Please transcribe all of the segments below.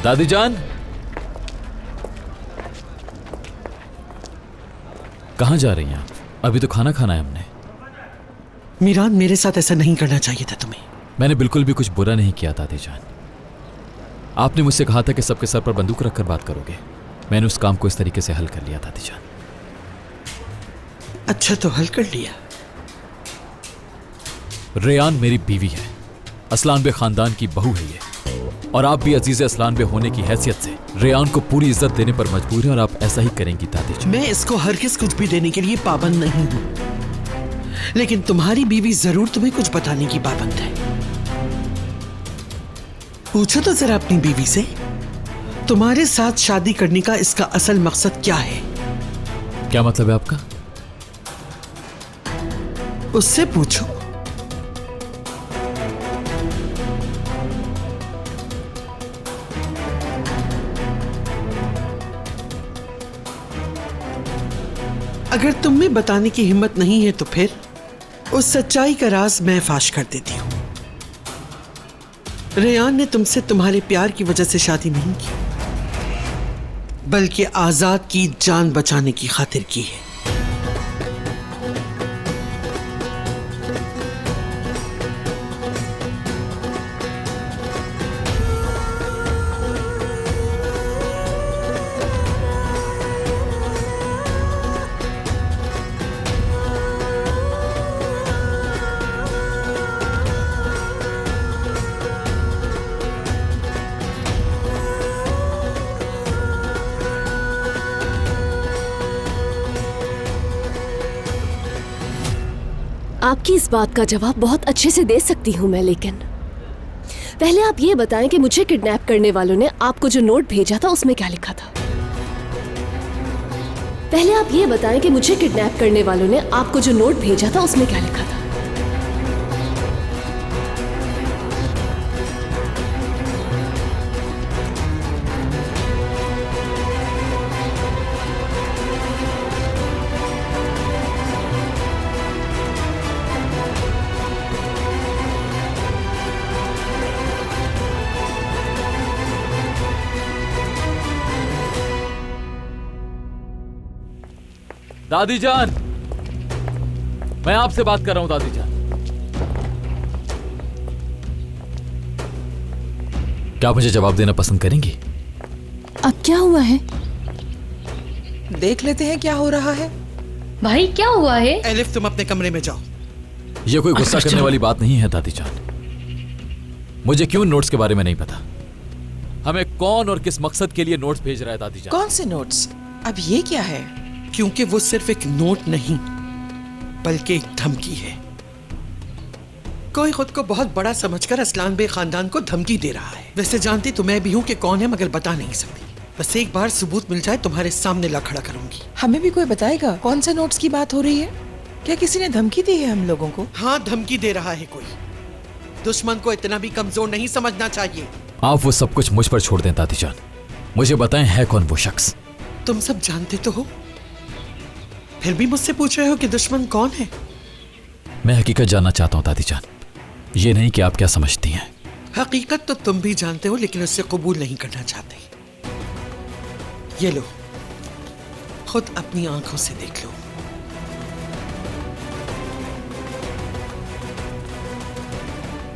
दादी जान, कहां जा रही हैं आप? अभी तो खाना खाना है हमने। मीरान, मेरे साथ ऐसा नहीं करना चाहिए था तुम्हें। मैंने बिल्कुल भी कुछ बुरा नहीं किया दादी जान। आपने मुझसे कहा था कि सबके सर पर बंदूक रखकर बात करोगे। मैंने उस काम को इस तरीके से हल कर लिया दादी जान। अच्छा, तो हल कर लिया। रेयान मेरी बीवी है, असलान बे खानदान की बहू है ये, और आप भी अजीज असलान बे होने की हैसियत से रेयान को पूरी इज्जत देने पर मजबूर हैं और आप ऐसा ही करेंगी दादी जान। मैं इसको हरगिज़ कुछ भी देने के लिए पाबंद नहीं हूं, लेकिन तुम्हारी बीवी जरूर तुम्हें कुछ बताने की पाबंद है। पूछो तो जरा अपनी बीवी से, तुम्हारे साथ शादी करने का इसका असल मकसद क्या है? क्या मतलब है आपका? उससे पूछो। अगर तुम में बताने की हिम्मत नहीं है तो फिर उस सच्चाई का राज मैं फाश कर देती हूं। रेयान ने तुमसे तुम्हारे प्यार की वजह से शादी नहीं की, बल्कि आजाद की जान बचाने की खातिर की है। आपकी इस बात का जवाब बहुत अच्छे से दे सकती हूँ मैं, लेकिन पहले आप ये बताएं कि मुझे किडनैप करने वालों ने आपको जो नोट भेजा था उसमें क्या लिखा था। पहले आप ये बताएं कि मुझे किडनैप करने वालों ने आपको जो नोट भेजा था उसमें क्या लिखा था। दादी जान, मैं आपसे बात कर रहा हूं दादी जान। क्या मुझे जवाब देना पसंद करेंगी? अब क्या हुआ है? देख लेते हैं क्या हो रहा है। भाई क्या हुआ है? एलिफ, तुम अपने कमरे में जाओ। यह कोई गुस्सा करने वाली बात नहीं है दादी जान। मुझे क्यों नोट्स के बारे में नहीं पता। हमें कौन और किस मकसद के लिए नोट्स भेज रहा है दादी जान? कौन से नोट्स? अब ये क्या है? क्योंकि वो सिर्फ एक नोट नहीं, बल्कि एक धमकी है। कोई खुद को बहुत बड़ा समझकर असलान बे खानदान को धमकी दे रहा है। वैसे जानती तो मैं भी हूं कि कौन है, मगर बता नहीं सकती। बस एक बार सबूत मिल जाए तुम्हारे सामने ला खड़ा करूंगी। हमें भी कोई बताएगा कौन से नोट्स की बात हो रही है? क्या किसी ने धमकी दी है हम लोगों को? हाँ, धमकी दे रहा है कोई। दुश्मन को इतना भी कमजोर नहीं समझना चाहिए। आप वो सब कुछ मुझ पर छोड़ दें दादी जान। मुझे बताएं, है कौन वो शख्स? तुम सब जानते तो हो, फिर भी मुझसे पूछ रहे हो कि दुश्मन कौन है? मैं हकीकत जानना चाहता हूं दादी जान, ये नहीं कि आप क्या समझती हैं। हकीकत तो तुम भी जानते हो, लेकिन उससे कबूल नहीं करना चाहते। ये लो, खुद अपनी आंखों से देख लो।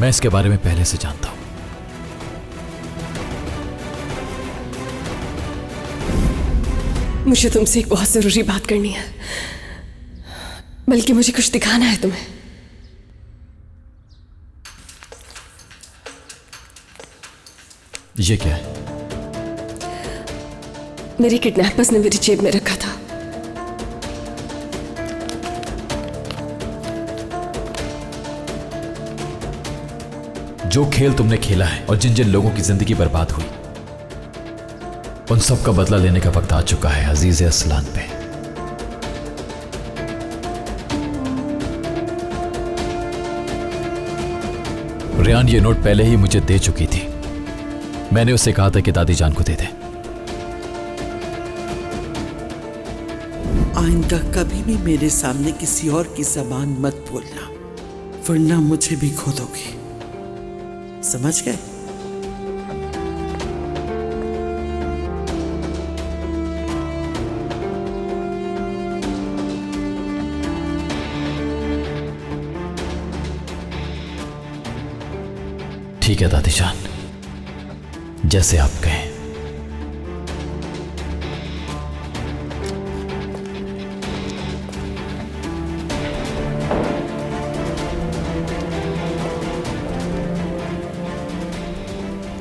मैं इसके बारे में पहले से जानता हूं। मुझे तुमसे एक बहुत जरूरी बात करनी है, बल्कि मुझे कुछ दिखाना है तुम्हें। ये क्या है? मेरे किडनैपर्स ने मेरी जेब में रखा था। जो खेल तुमने खेला है और जिन जिन लोगों की जिंदगी बर्बाद हुई, उन सब का बदला लेने का वक्त आ चुका है अजीज असलान पे। रेयान ये नोट पहले ही मुझे दे चुकी थी। मैंने उससे कहा था कि दादी जान को दे दे। आइंदा कभी भी मेरे सामने किसी और की ज़बान मत बोलना, वरना मुझे भी खो दोगे। समझ गए? ठीक है दादी जान, जैसे आप कहें।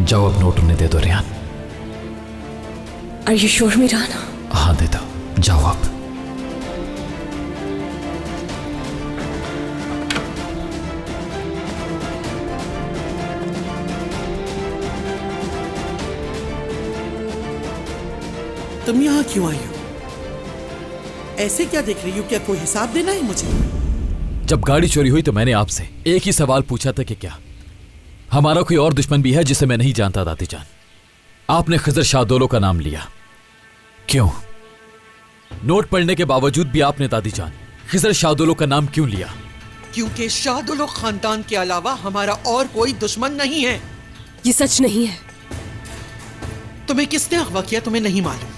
जाओ अब नोट उन्हें दे दो Rehan. Are you sure Meeran? हाँ दे दो, जाओ आप। तुम यहाँ क्यों आई हो? ऐसे क्या देख रही हो? क्या कोई हिसाब देना है मुझे? जब गाड़ी चोरी हुई तो मैंने आपसे एक ही सवाल पूछा था कि क्या हमारा कोई और दुश्मन भी है जिसे मैं नहीं जानता दादी जान। आपने खिजर शाहदोलो का नाम लिया, क्यों? नोट पढ़ने के बावजूद भी आपने दादी जान खिजर शाहदोलो का नाम क्यों लिया? क्योंकि शाहदोलो खानदान के अलावा हमारा और कोई दुश्मन नहीं है। ये सच नहीं है। तुम्हें किसने अगवा किया तुम्हें नहीं मालूम,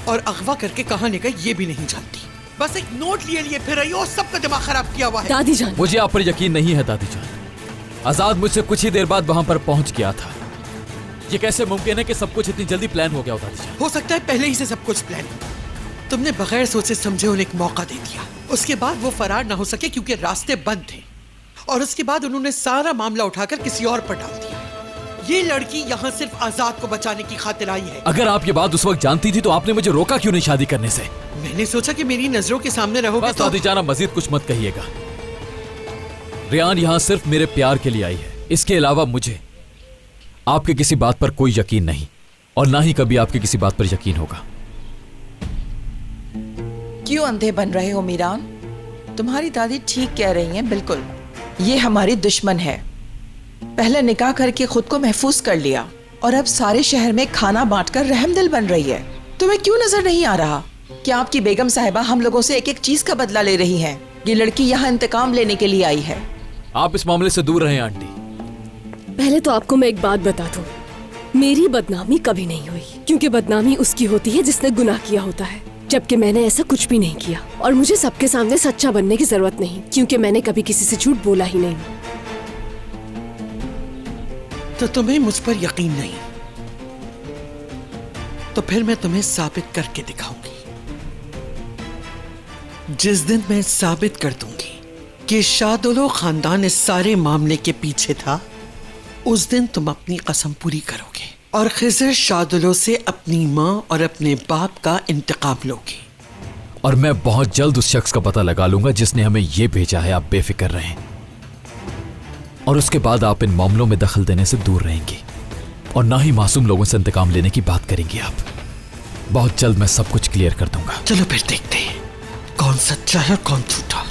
और अगवा करके कहां ले गए ये भी नहीं जानती। बस एक नोट लिए फिर रही हो और सबका दिमाग खराब किया हुआ है। दादी जान, मुझे आप पर यकीन नहीं है दादी जान। आजाद मुझसे कुछ ही देर बाद वहां पर पहुंच गया था। ये कैसे मुमकिन है कि सब कुछ इतनी जल्दी प्लान हो गया हो दादी जान? हो सकता है पहले ही से सब कुछ प्लान। तुमने बगैर सोचे समझे उन्हें एक मौका दे दिया। उसके बाद वो फरार ना हो सके क्योंकि रास्ते बंद थे, और उसके बाद उन्होंने सारा मामला उठाकर किसी और पर डाल दिया। ये लड़की यहाँ सिर्फ आजाद को बचाने की खातिर आई है। अगर आप ये बात उस वक्त जानती थी तो आपने मुझे रोका क्यों नहीं शादी करने से? मैंने सोचा कि मेरी नजरों के सामने रहोगे बस तो। दादी जान, मजीद कुछ मत कहिएगा। रेहान यहाँ सिर्फ मेरे प्यार के लिए आई है। इसके अलावा मुझे आपके किसी बात पर कोई यकीन नहीं, और ना ही कभी आपके किसी बात पर यकीन होगा। क्यों अंधे बन रहे हो मीरान? तुम्हारी दादी ठीक कह रही हैं, बिल्कुल। ये हमारी दुश्मन है। पहले निकाह करके खुद को महफूज कर लिया और अब सारे शहर में खाना बांटकर रहमदिल बन रही है। तुम्हें क्यों नजर नहीं आ रहा कि आपकी बेगम साहिबा हम लोगों से एक एक चीज का बदला ले रही है? ये लड़की यहाँ इंतकाम लेने के लिए आई है। आप इस मामले से दूर रहें आंटी। पहले तो आपको मैं एक बात बता दूं, मेरी बदनामी कभी नहीं हुई, क्योंकि बदनामी उसकी होती है जिसने गुनाह किया होता है, जबकि मैंने ऐसा कुछ भी नहीं किया। और मुझे सबके सामने सच्चा बनने की जरूरत नहीं, क्योंकि मैंने कभी किसी से झूठ बोला ही नहीं। तो तुम्हें मुझ पर यकीन नहीं, तो फिर मैं तुम्हें साबित करके दिखाऊंगी। जिस दिन मैं साबित कर दूंगी कि शाहदोलो खानदान इस सारे मामले के पीछे था, उस दिन तुम अपनी कसम पूरी करोगे और खिजर शाहदोलो से अपनी माँ और अपने बाप का इंतकाम लोगे। और मैं बहुत जल्द उस शख्स का पता लगा लूंगा जिसने हमें ये भेजा है। आप बेफिक्र रहें, और उसके बाद आप इन मामलों में दखल देने से दूर रहेंगी और ना ही मासूम लोगों से इंतकाम लेने की बात करेंगी आप। बहुत जल्द मैं सब कुछ क्लियर कर दूंगा। चलो फिर देखते हैं कौन सच्चा है और कौन झूठा।